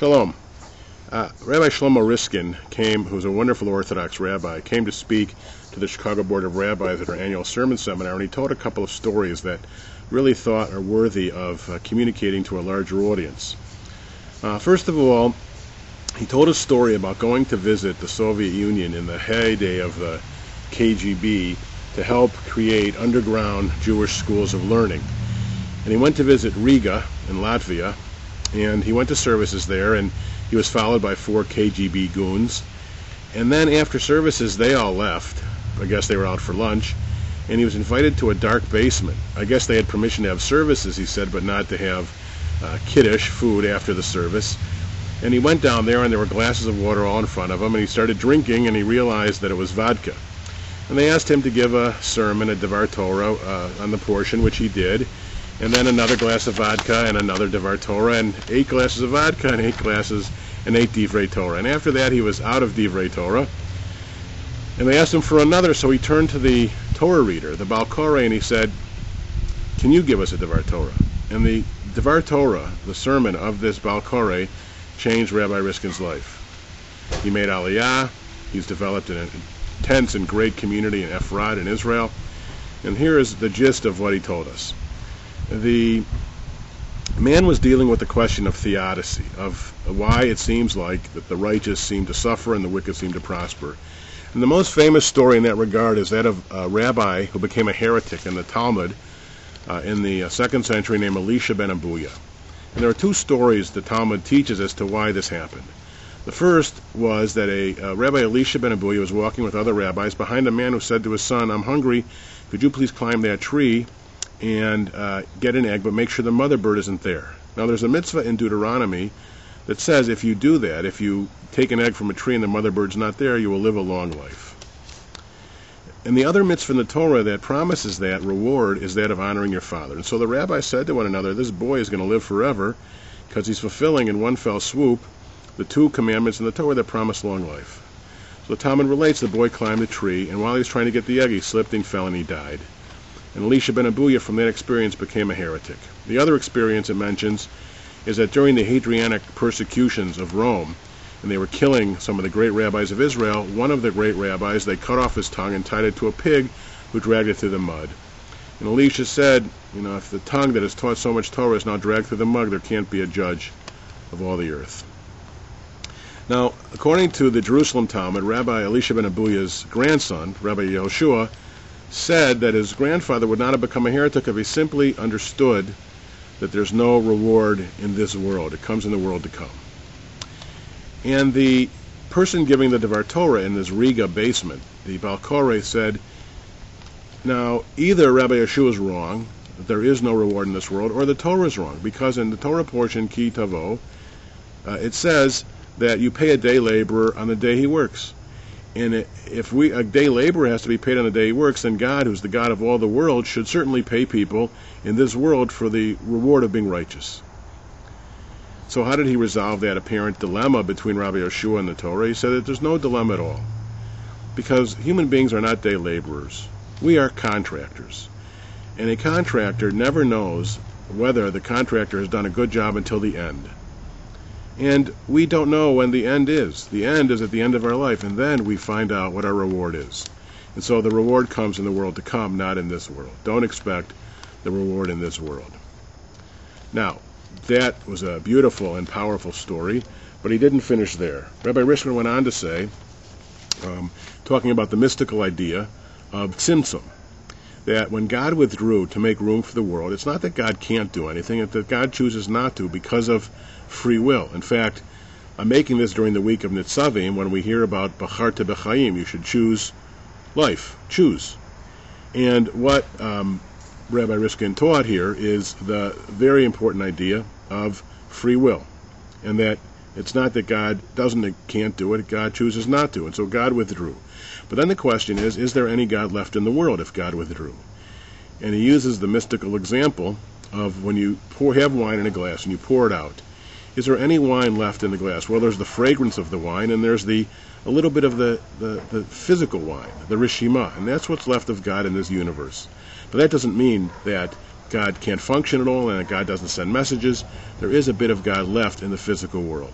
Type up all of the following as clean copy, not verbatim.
Shalom. Rabbi Shlomo Riskin who was a wonderful Orthodox rabbi, came to speak to the Chicago Board of Rabbis at our annual sermon seminar, and he told a couple of stories that really thought are worthy of communicating to a larger audience. First of all, he told a story about going to visit the Soviet Union in the heyday of the KGB to help create underground Jewish schools of learning. And he went to visit Riga in Latvia, and he went to services there, and he was followed by 4 KGB goons. And then after services, they all left. I guess they were out for lunch. And he was invited to a dark basement. I guess they had permission to have services, he said, but not to have kiddush, food, after the service. And he went down there, and there were glasses of water all in front of him, and he started drinking, and he realized that it was vodka. And they asked him to give a sermon, a Devar Torah, on the portion, which he did. And then another glass of vodka, and another Devar Torah, and 8 glasses of vodka, and 8 glasses, and 8 Divrei Torah. And after that, he was out of Divrei Torah. And they asked him for another, so he turned to the Torah reader, the Baal Koreh, and he said, "Can you give us a Devar Torah?" And the Devar Torah, the sermon of this Baal Koreh, changed Rabbi Riskin's life. He made Aliyah. He's developed an intense and great community in Efrat in Israel. And here is the gist of what he told us. The man was dealing with the question of theodicy, of why it seems like that the righteous seem to suffer and the wicked seem to prosper. And the most famous story in that regard is that of a rabbi who became a heretic in the Talmud in the 2nd century named Elisha ben Abuya. And there are 2 stories the Talmud teaches as to why this happened. The first was that a Rabbi Elisha ben Abuya was walking with other rabbis behind a man who said to his son, "I'm hungry, could you please climb that tree and get an egg, but make sure the mother bird isn't there." Now there's a mitzvah in Deuteronomy that says if you do that, if you take an egg from a tree and the mother bird's not there, you will live a long life. And the other mitzvah in the Torah that promises that reward is that of honoring your father. And so the rabbis said to one another, this boy is going to live forever because he's fulfilling in one fell swoop the 2 commandments in the Torah that promise long life. So the Talmud relates the boy climbed the tree, and while he was trying to get the egg, he slipped and fell and he died. And Elisha ben Abuya from that experience became a heretic. The other experience it mentions is that during the Hadrianic persecutions of Rome, and they were killing some of the great rabbis of Israel, one of the great rabbis, they cut off his tongue and tied it to a pig who dragged it through the mud. And Elisha said, if the tongue that has taught so much Torah is now dragged through the mud, there can't be a judge of all the earth. Now, according to the Jerusalem Talmud, Rabbi Elisha ben Abuya's grandson, Rabbi Yehoshua, said that his grandfather would not have become a heretic if he simply understood that there's no reward in this world. It comes in the world to come. And the person giving the Devar Torah in this Riga basement, the Baal Koreh, said, now, either Rabbi Yeshua is wrong, that there is no reward in this world, or the Torah is wrong, because in the Torah portion, Ki Tavo, it says that you pay a day laborer on the day he works. And if a day laborer has to be paid on the day he works, then God, who's the God of all the world, should certainly pay people in this world for the reward of being righteous. So how did he resolve that apparent dilemma between Rabbi Yeshua and the Torah? He said that there's no dilemma at all, because human beings are not day laborers. We are contractors. And a contractor never knows whether the contractor has done a good job until the end. And we don't know when the end is. The end is at the end of our life, and then we find out what our reward is. And so the reward comes in the world to come, not in this world. Don't expect the reward in this world. Now, that was a beautiful and powerful story, but he didn't finish there. Rabbi Riskin went on to say, talking about the mystical idea of tzimtzum, that when God withdrew to make room for the world, it's not that God can't do anything, it's that God chooses not to because of free will. In fact, I'm making this during the week of Nitzavim when we hear about Bacharta B'chaim, you should choose life, choose. And what Rabbi Riskin taught here is the very important idea of free will, and that it's not that God can't do it, God chooses not to, and so God withdrew. But then the question is there any God left in the world if God withdrew? And he uses the mystical example of when you have wine in a glass and you pour it out. Is there any wine left in the glass? Well, there's the fragrance of the wine, and there's a little bit of the physical wine, the rishima, and that's what's left of God in this universe. But that doesn't mean that God can't function at all and that God doesn't send messages. There is a bit of God left in the physical world.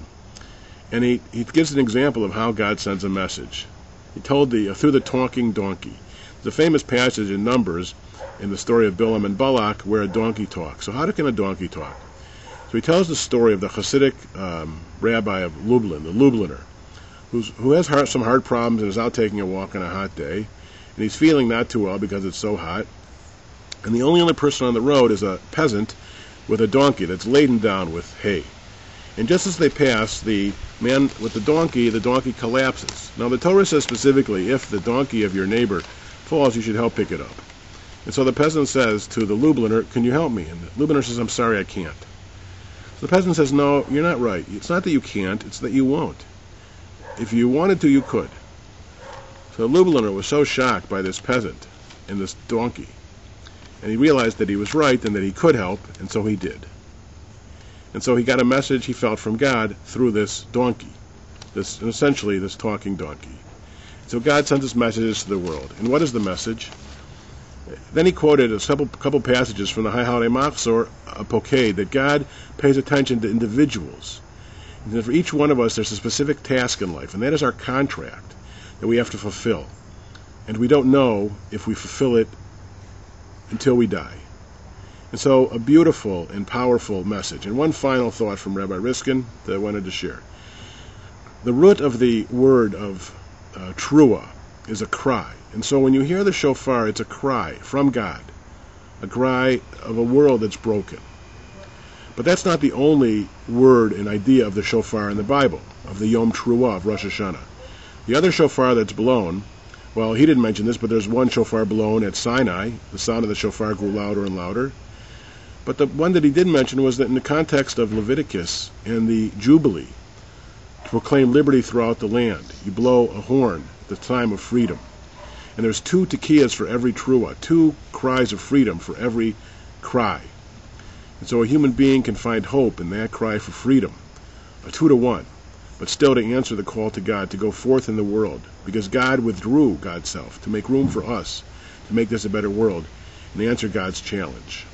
And he gives an example of how God sends a message. He told through the talking donkey. There's a famous passage in Numbers in the story of Bilam and Balak where a donkey talks. So how can a donkey talk? So he tells the story of the Hasidic rabbi of Lublin, the Lubliner, who has some hard problems and is out taking a walk on a hot day. And he's feeling not too well because it's so hot. And the only other person on the road is a peasant with a donkey that's laden down with hay. And just as they pass, the man with the donkey collapses. Now the Torah says specifically, if the donkey of your neighbor falls, you should help pick it up. And so the peasant says to the Lubliner, can you help me? And the Lubliner says, I'm sorry, I can't. So the peasant says, no, you're not right. It's not that you can't, it's that you won't. If you wanted to, you could. So the Lubliner was so shocked by this peasant and this donkey, and he realized that he was right and that he could help, and so he did. And so he got a message he felt from God through this donkey, essentially this talking donkey. So God sends his messages to the world. And what is the message? Then he quoted a couple passages from the High Holiday Machzor, a Poked, that God pays attention to individuals. And that for each one of us there's a specific task in life, and that is our contract that we have to fulfill. And we don't know if we fulfill it until we die. And so a beautiful and powerful message. And one final thought from Rabbi Riskin that I wanted to share. The root of the word of Trua is a cry. And so when you hear the shofar, it's a cry from God, a cry of a world that's broken. But that's not the only word and idea of the shofar in the Bible, of the Yom Truah, of Rosh Hashanah. The other shofar that's blown, well, he didn't mention this, but there's one shofar blown at Sinai. The sound of the shofar grew louder and louder. But the one that he did mention was that in the context of Leviticus and the Jubilee, to proclaim liberty throughout the land, you blow a horn at the time of freedom. And there's 2 tekiyas for every truah, 2 cries of freedom for every cry. And so a human being can find hope in that cry for freedom, a 2-to-1, but still to answer the call to God to go forth in the world, because God withdrew God's self to make room for us, to make this a better world, and answer God's challenge.